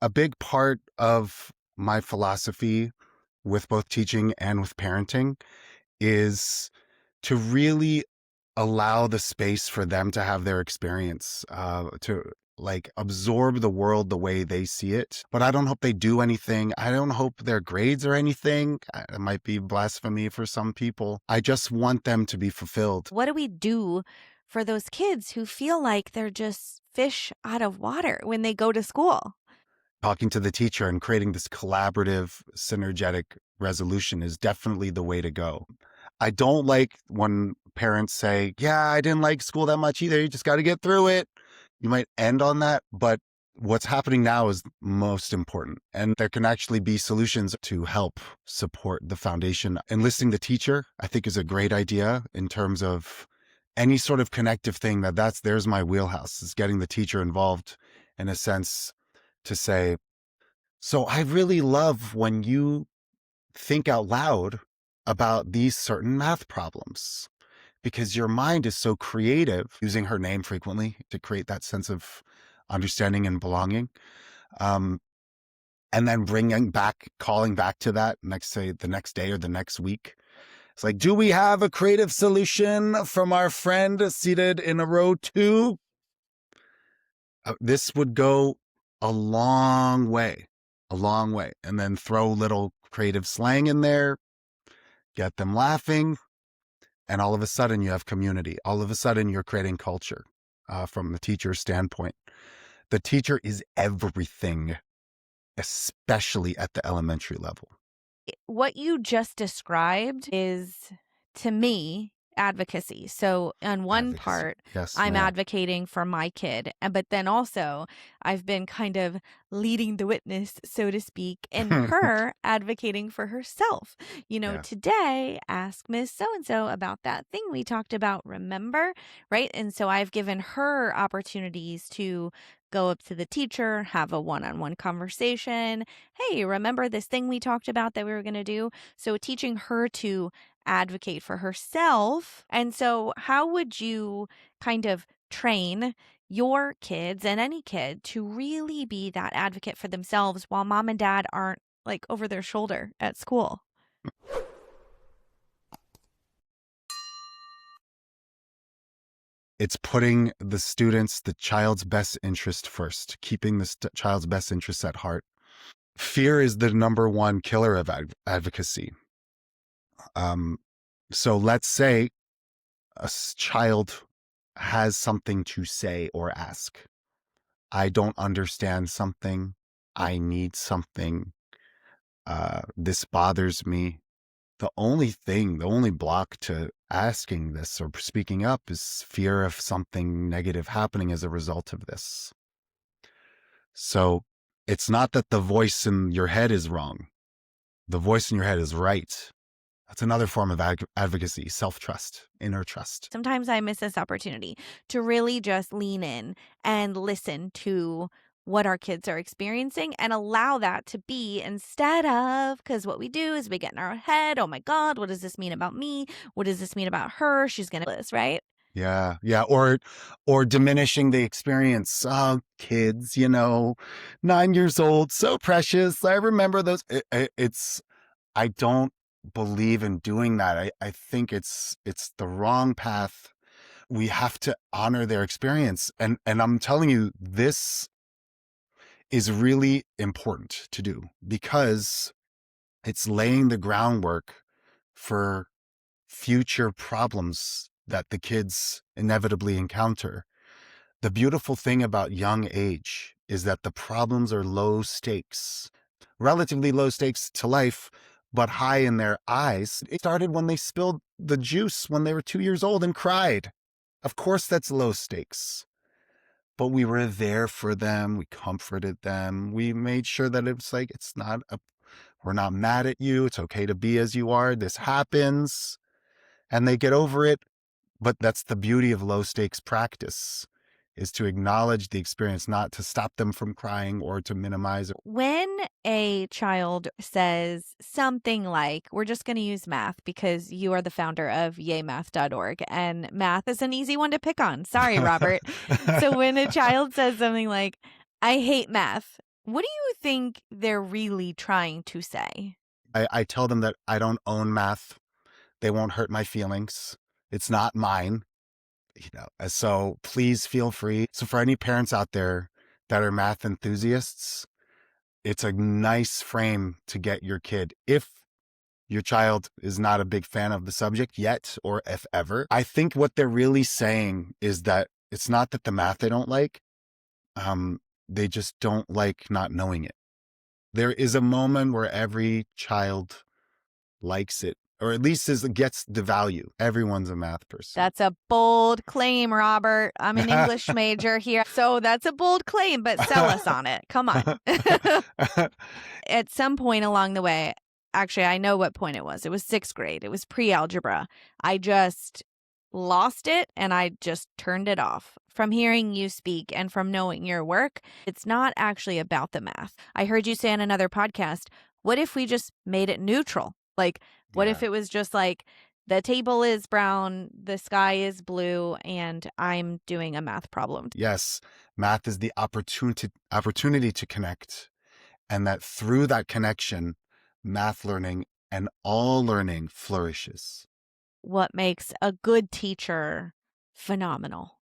A big part of my philosophy with both teaching and with parenting is to really allow the space for them to have their experience, to like absorb the world the way they see it. But I don't hope they do anything. I don't hope their grades or anything. It might be blasphemy for some people. I just want them to be fulfilled. What do we do for those kids who feel like they're just fish out of water when they go to school? Talking to the teacher and creating this collaborative, synergetic resolution is definitely the way to go. I don't like when parents say, yeah, I didn't like school that much either. You just got to get through it. You might end on that, but what's happening now is most important. And there can actually be solutions to help support the foundation. Enlisting the teacher, I think, is a great idea in terms of any sort of connective thing there's my wheelhouse, is getting the teacher involved in a sense to say, so I really love when you think out loud about these certain math problems because your mind is so creative, using her name frequently to create that sense of understanding and belonging. And then calling back to that the next day or the next week. It's like, do we have a creative solution from our friend seated in a row 2? This would go a long way. And then throw little creative slang in there, get them laughing, and all of a sudden you have community. All of a sudden you're creating culture from the teacher's standpoint. The teacher is everything, especially at the elementary level. What you just described is, to me, advocacy. So on one Advocacy. part, Yes, I'm ma'am. advocating for my kid, but then also I've been kind of leading the witness, so to speak, and her advocating for herself. Yeah. Today, ask Miss So-and-so about that thing we talked about, remember? Right? And so I've given her opportunities to go up to the teacher, have a one-on-one conversation. Hey, remember this thing we talked about that we were going to do? So teaching her to advocate for herself. And so, how would you kind of train your kids and any kid to really be that advocate for themselves while mom and dad aren't like over their shoulder at school? It's putting the child's best interest first, keeping the child's best interests at heart. Fear is the number one killer of advocacy. So let's say a child has something to say or ask. I don't understand something. I need something. This bothers me. The only block to asking this or speaking up is fear of something negative happening as a result of this. So it's not that the voice in your head is wrong. The voice in your head is right. That's another form of advocacy, self-trust, inner trust. Sometimes I miss this opportunity to really just lean in and listen to what our kids are experiencing and allow that to be, instead of, because what we do is we get in our head, oh my God, what does this mean about me? What does this mean about her? She's going to this, right? Yeah. Or diminishing the experience. Oh, kids, 9 years old, so precious. I remember those. I don't believe in doing that. I think it's the wrong path. We have to honor their experience. And I'm telling you, this is really important to do because it's laying the groundwork for future problems that the kids inevitably encounter. The beautiful thing about young age is that the problems are low stakes, relatively low stakes to life, but high in their eyes. It started when they spilled the juice when they were 2 years old and cried. Of course, that's low stakes. But we were there for them. We comforted them. We made sure that it's like, we're not mad at you. It's okay to be as you are. This happens. And they get over it. But that's the beauty of low stakes practice, is to acknowledge the experience, not to stop them from crying or to minimize it. When a child says something like, we're just going to use math because you are the founder of yaymath.org, and math is an easy one to pick on. Sorry, Robert. So when a child says something like, I hate math, What do you think they're really trying to say? I tell them that I don't own math. They won't hurt my feelings. It's not mine. So please feel free. So for any parents out there that are math enthusiasts, it's a nice frame to get your kid. If your child is not a big fan of the subject yet, or if ever, I think what they're really saying is that it's not that the math they don't like, they just don't like not knowing it. There is a moment where every child likes it, or at least gets the value. Everyone's a math person. That's a bold claim, Robert. I'm an English major here. So that's a bold claim, but sell us on it. Come on. At some point along the way, actually, I know what point it was. It was 6th grade. It was pre-algebra. I just lost it and I just turned it off. From hearing you speak and from knowing your work, it's not actually about the math. I heard you say on another podcast, what if we just made it neutral? Like, what if Yeah. it was just like the table is brown, the sky is blue, and I'm doing a math problem? Yes, math is the opportunity to connect, and that through that connection, math learning and all learning flourishes. What makes a good teacher phenomenal?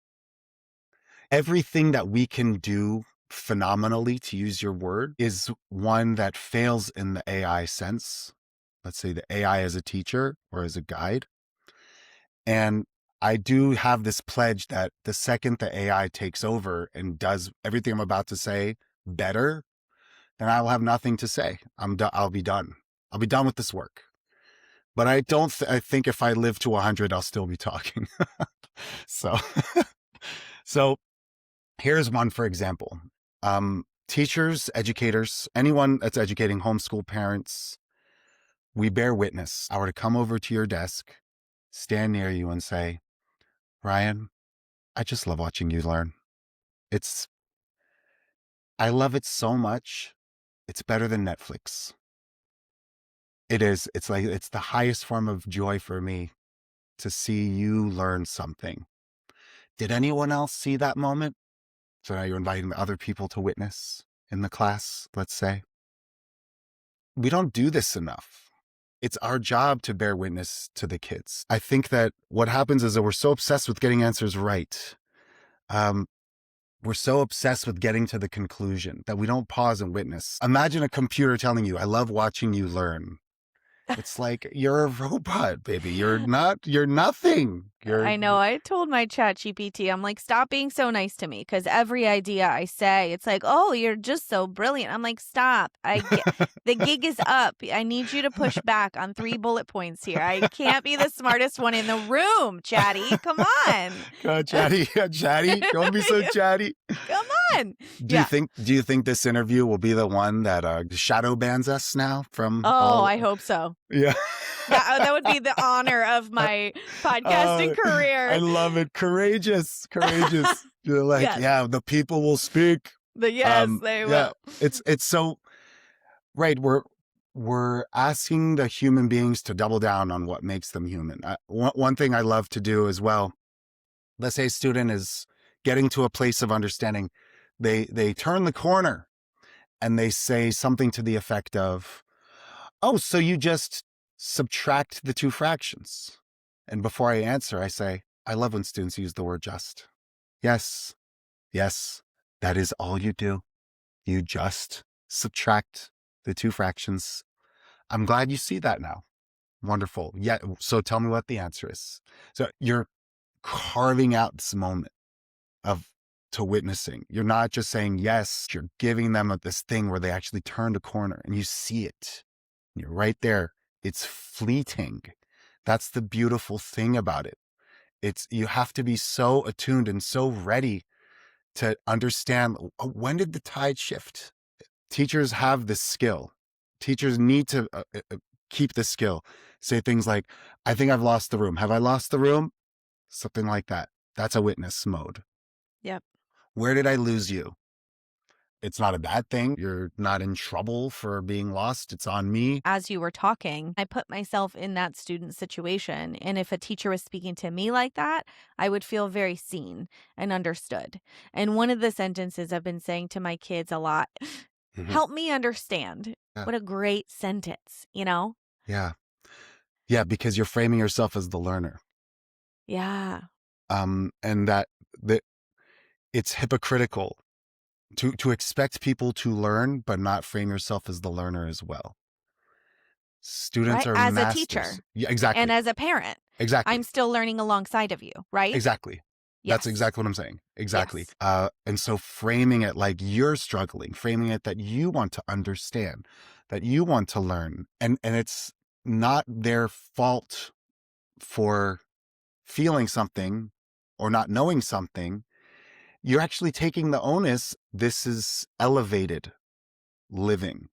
Everything that we can do phenomenally, to use your word, is one that fails in the AI sense. Let's say the AI as a teacher or as a guide. And I do have this pledge that the second the AI takes over and does everything I'm about to say better, then I will have nothing to say. I'll be done. I'll be done with this work. But I don't. I think if I live to 100, I'll still be talking. so, so here's one for example. Teachers, educators, anyone that's educating homeschool parents, we bear witness. I were to come over to your desk, stand near you, and say, Ryan, I just love watching you learn. It's I love it so much. It's better than Netflix. It is. It's like it's the highest form of joy for me to see you learn something. Did anyone else see that moment? So now you're inviting other people to witness in the class, let's say. We don't do this enough. It's our job to bear witness to the kids. I think that what happens is that we're so obsessed with getting answers right. We're so obsessed with getting to the conclusion that we don't pause and witness. Imagine a computer telling you, I love watching you learn. It's like, you're a robot, baby. You're nothing. I know. I told my chat GPT, I'm like, stop being so nice to me because every idea I say, it's like, oh, you're just so brilliant. I'm like, stop. The gig is up. I need you to push back on 3 bullet points here. I can't be the smartest one in the room, chatty. Come on. God, chatty. Chatty. Don't be so chatty. Come on. Do you think this interview will be the one that shadow bans us now from Oh, I hope so. Yeah. That would be the honor of my podcasting career. I love it. Courageous. You're like, Yes. yeah, the people will speak. Yes, they will. Yeah, it's so right. We're asking the human beings to double down on what makes them human. One thing I love to do as well. Let's say a student is getting to a place of understanding. They turn the corner and they say something to the effect of, oh, so you just subtract the 2 fractions. And before I answer, I say, I love when students use the word just. Yes, that is all you do. You just subtract the 2 fractions. I'm glad you see that now. Wonderful. Yeah. So tell me what the answer is. So you're carving out this moment to witnessing. You're not just saying yes, you're giving them this thing where they actually turned a corner and you see it. You're right there. It's fleeting. That's the beautiful thing about it. You have to be so attuned and so ready to understand, when did the tide shift? Teachers have this skill. Teachers need to keep this skill. Say things like, I think I've lost the room. Have I lost the room? Something like that. That's a witness mode. Yep. Where did I lose you? It's not a bad thing. You're not in trouble for being lost. It's on me. As you were talking, I put myself in that student situation. And if a teacher was speaking to me like that, I would feel very seen and understood. And one of the sentences I've been saying to my kids a lot Mhm. Help me understand. Yeah. What a great sentence, you know? Yeah. Yeah, because you're framing yourself as the learner. Yeah. And that it's hypocritical to expect people to learn but not frame yourself as the learner as well. Students Right? are As a masters. teacher Yeah, and exactly. as a parent, I'm Exactly. still learning alongside of you, right? Exactly. That's Yes. exactly what I'm saying. Exactly. Yes. And so framing it like you're struggling, framing it that you want to understand, that you want to learn, and it's not their fault for feeling something or not knowing something. You're actually taking the onus. This is elevated living.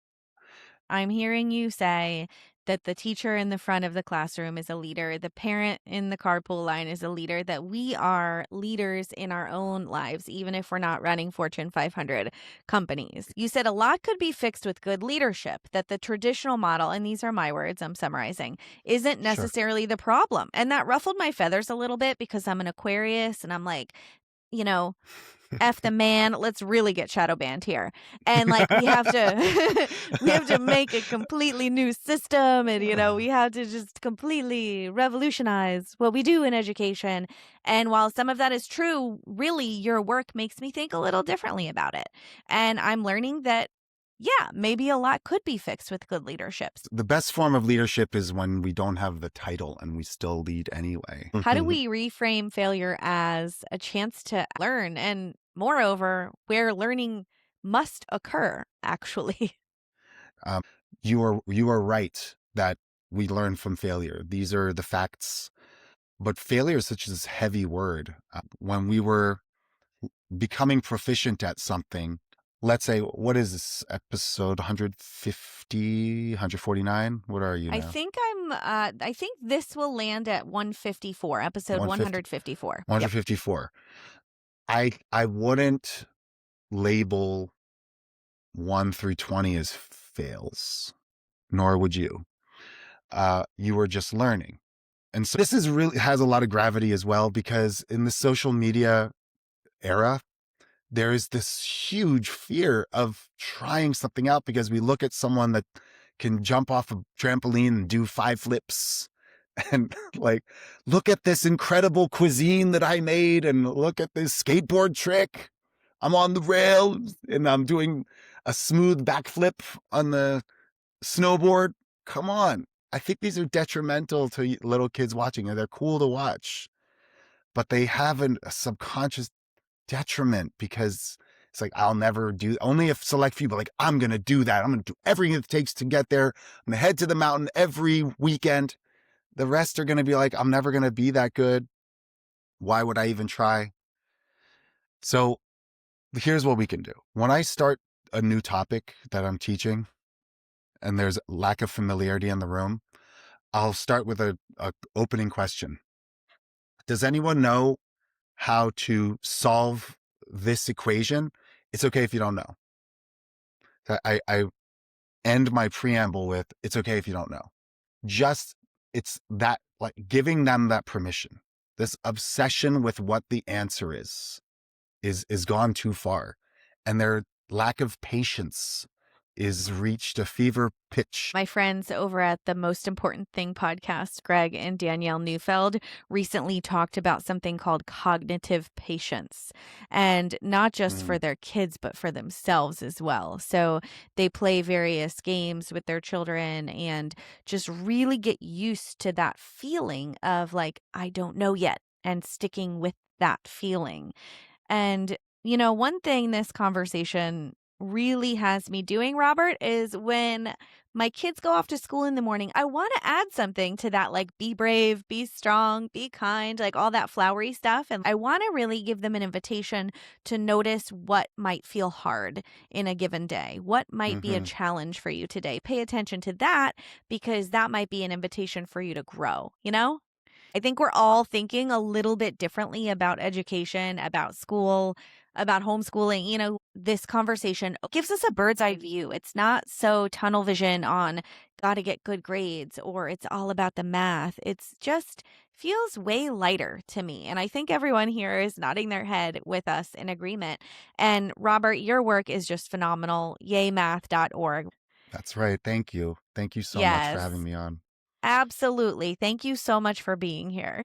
I'm hearing you say that the teacher in the front of the classroom is a leader, the parent in the carpool line is a leader, that we are leaders in our own lives, even if we're not running Fortune 500 companies. You said a lot could be fixed with good leadership, that the traditional model, and these are my words, I'm summarizing, isn't Sure. necessarily the problem. And that ruffled my feathers a little bit because I'm an Aquarius and I'm like, you know, F the man, let's really get shadow banned here. And like we have to we have to make a completely new system and we have to just completely revolutionize what we do in education. And while some of that is true, really your work makes me think a little differently about it. And I'm learning that yeah, maybe a lot could be fixed with good leadership. The best form of leadership is when we don't have the title and we still lead anyway. How do we reframe failure as a chance to learn and moreover, where learning must occur actually? um, you are right that we learn from failure. These are the facts. But failure is such a heavy word. When we were becoming proficient at something, let's say, what is this episode 150, 149? What are you now? I think this will land at 154, episode 150, 154. Yep. 154. I wouldn't label 1 through 20 as fails, nor would you. You were just learning. And so this is really has a lot of gravity as well, because in the social media era, there is this huge fear of trying something out because we look at someone that can jump off a trampoline and do 5 flips and like, look at this incredible cuisine that I made and look at this skateboard trick. I'm on the rail and I'm doing a smooth backflip on the snowboard. Come on. I think these are detrimental to little kids watching, and they're cool to watch, but they have a subconscious detriment because it's like, I'll never do, only if select few, but like, I'm going to do that. I'm going to do everything it takes to get there. I'm going to head to the mountain every weekend. The rest are going to be like, I'm never going to be that good. Why would I even try? So here's what we can do. When I start a new topic that I'm teaching and there's lack of familiarity in the room, I'll start with a opening question. Does anyone know how to solve this equation? It's okay if you don't know. I end my preamble with, it's okay if you don't know. Just, it's that, like, giving them that permission. This obsession with what the answer is gone too far. And their lack of patience is reached a fever pitch. My friends over at the Most Important Thing podcast, Greg and Danielle Neufeld, recently talked about something called cognitive patience, and not just for Mm. their kids, but for themselves as well. So they play various games with their children and just really get used to that feeling of like, I don't know yet, and sticking with that feeling. And, one thing this conversation really has me doing, Robert, is when my kids go off to school in the morning, I want to add something to that, like be brave, be strong, be kind, like all that flowery stuff. And I want to really give them an invitation to notice what might feel hard in a given day, what might be a Mm-hmm. challenge for you today. Pay attention to that because that might be an invitation for you to grow? I think we're all thinking a little bit differently about education, about school, about homeschooling. This conversation gives us a bird's eye view. It's not so tunnel vision on got to get good grades or it's all about the math. It's just feels way lighter to me. And I think everyone here is nodding their head with us in agreement. And Robert, your work is just phenomenal. Yaymath.org. That's right. Thank you. Thank you so much for having Yes, me on. absolutely. Thank you so much for being here.